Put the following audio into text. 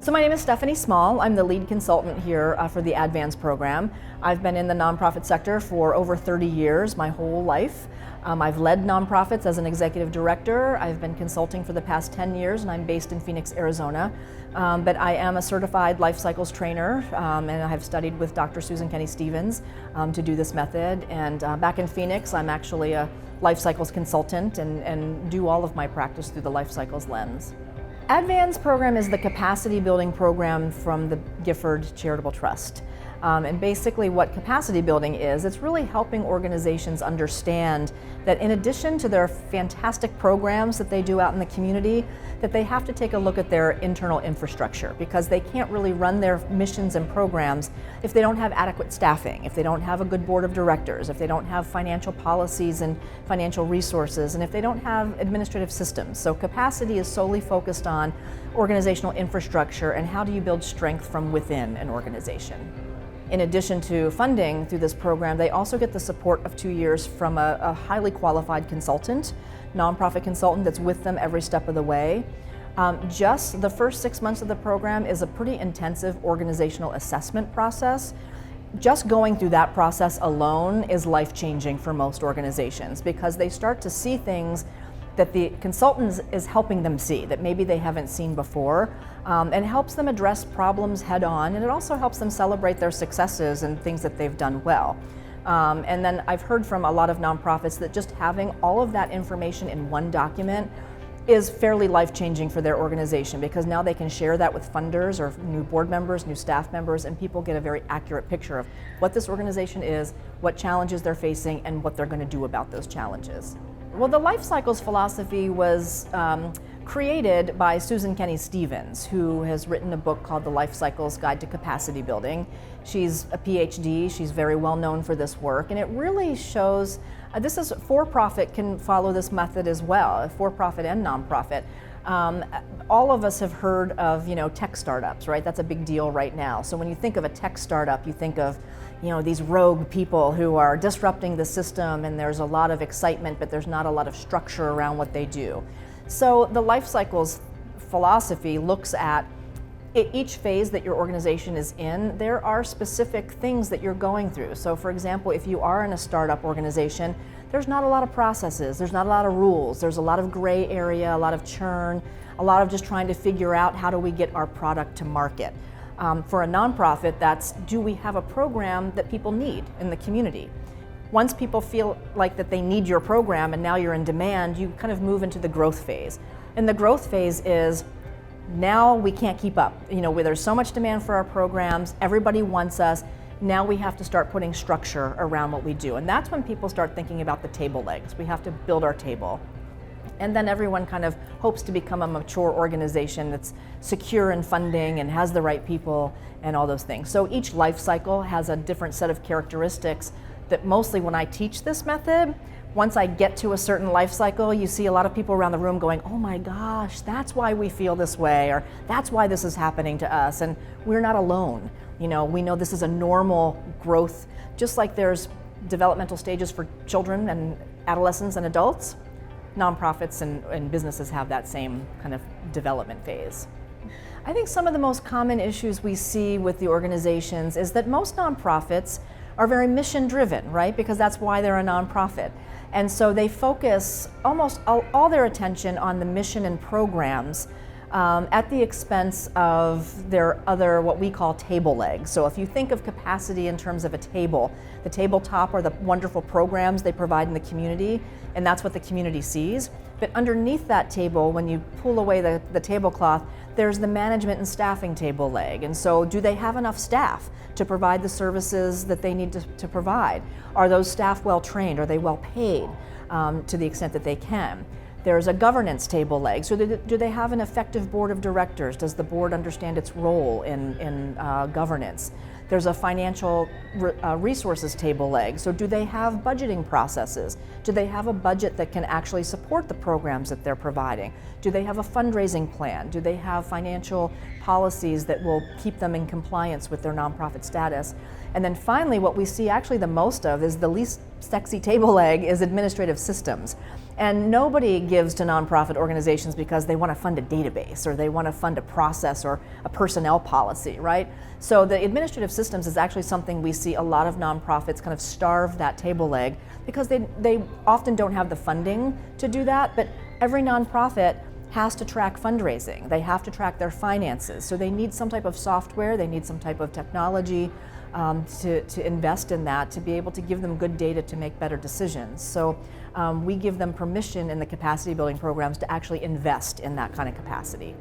So my name is Stephanie Small. I'm the lead consultant here for the ADVANS program. I've been in the nonprofit sector for over 30 years, my whole life. I've led nonprofits as an executive director. I've been consulting for the past 10 years, and I'm based in Phoenix, Arizona. But I am a certified life cycles trainer, and I have studied with Dr. Susan Kenny-Stevens to do this method. And back in Phoenix, I'm actually a life cycles consultant and do all of my practice through the life cycles lens. ADVANS program is the capacity building program from the Gifford Charitable Trust. And basically what capacity building is, it's really helping organizations understand that in addition to their fantastic programs that they do out in the community, that they have to take a look at their internal infrastructure, because they can't really run their missions and programs if they don't have adequate staffing, if they don't have a good board of directors, if they don't have financial policies and financial resources, and if they don't have administrative systems. So capacity is solely focused on organizational infrastructure and how do you build strength from within an organization. In addition to funding through this program, they also get the support of 2 years from a highly qualified consultant, nonprofit consultant that's with them every step of the way. Just the first 6 months of the program is a pretty intensive organizational assessment process. Just going through that process alone is life-changing for most organizations, because they start to see things that the consultant is helping them see that maybe they haven't seen before, and helps them address problems head on, and it also helps them celebrate their successes and things that they've done well. And then I've heard from a lot of nonprofits that just having all of that information in one document is fairly life-changing for their organization, because now they can share that with funders or new board members, new staff members, and people get a very accurate picture of what this organization is, what challenges they're facing, and what they're going to do about those challenges. Well, the life cycles philosophy was created by Susan Kenny-Stevens, who has written a book called The Life Cycles Guide to Capacity Building. She's a PhD, she's very well known for this work, and it really shows, this is for-profit can follow this method as well, for-profit and nonprofit. All of us have heard of, tech startups, right? That's a big deal right now. So when you think of a tech startup, you think of, these rogue people who are disrupting the system, and there's a lot of excitement, but there's not a lot of structure around what they do. So the life cycles philosophy looks at each phase that your organization is in. There are specific things that you're going through. So for example, if you are in a startup organization, there's not a lot of processes, there's not a lot of rules, there's a lot of gray area, a lot of churn, a lot of just trying to figure out how do we get our product to market. For a nonprofit, that's, do we have a program that people need in the community? Once people feel like that they need your program and now you're in demand, you kind of move into the growth phase. And the growth phase is, now we can't keep up. Where there's so much demand for our programs, everybody wants us, now we have to start putting structure around what we do. And that's when people start thinking about the table legs. We have to build our table. And then everyone kind of hopes to become a mature organization that's secure in funding and has the right people and all those things. So each life cycle has a different set of characteristics that mostly when I teach this method, once I get to a certain life cycle, you see a lot of people around the room going, oh my gosh, that's why we feel this way, or that's why this is happening to us, and we're not alone. We know this is a normal growth, just like there's developmental stages for children and adolescents and adults. Nonprofits and businesses have that same kind of development phase. I think some of the most common issues we see with the organizations is that most nonprofits are very mission driven, right? Because that's why they're a nonprofit. And so they focus almost all their attention on the mission and programs at the expense of their other, what we call table legs. So if you think of capacity in terms of a table, the tabletop are the wonderful programs they provide in the community, and that's what the community sees. But underneath that table, when you pull away the tablecloth, there's the management and staffing table leg. And so do they have enough staff to provide the services that they need to provide? Are those staff well trained? Are they well paid to the extent that they can? There's a governance table leg. So do they have an effective board of directors? Does the board understand its role in governance? There's a financial resources table leg. So do they have budgeting processes? Do they have a budget that can actually support the programs that they're providing? Do they have a fundraising plan? Do they have financial policies that will keep them in compliance with their nonprofit status? And then finally, what we see actually the most of is the least sexy table leg is administrative systems. And nobody gives to nonprofit organizations because they want to fund a database or they want to fund a process or a personnel policy, right? So the administrative systems is actually something we see a lot of nonprofits kind of starve that table leg because they often don't have the funding to do that, but every nonprofit has to track fundraising. They have to track their finances. So they need some type of software, they need some type of technology to invest in that, to be able to give them good data to make better decisions. So we give them permission in the capacity building programs to actually invest in that kind of capacity.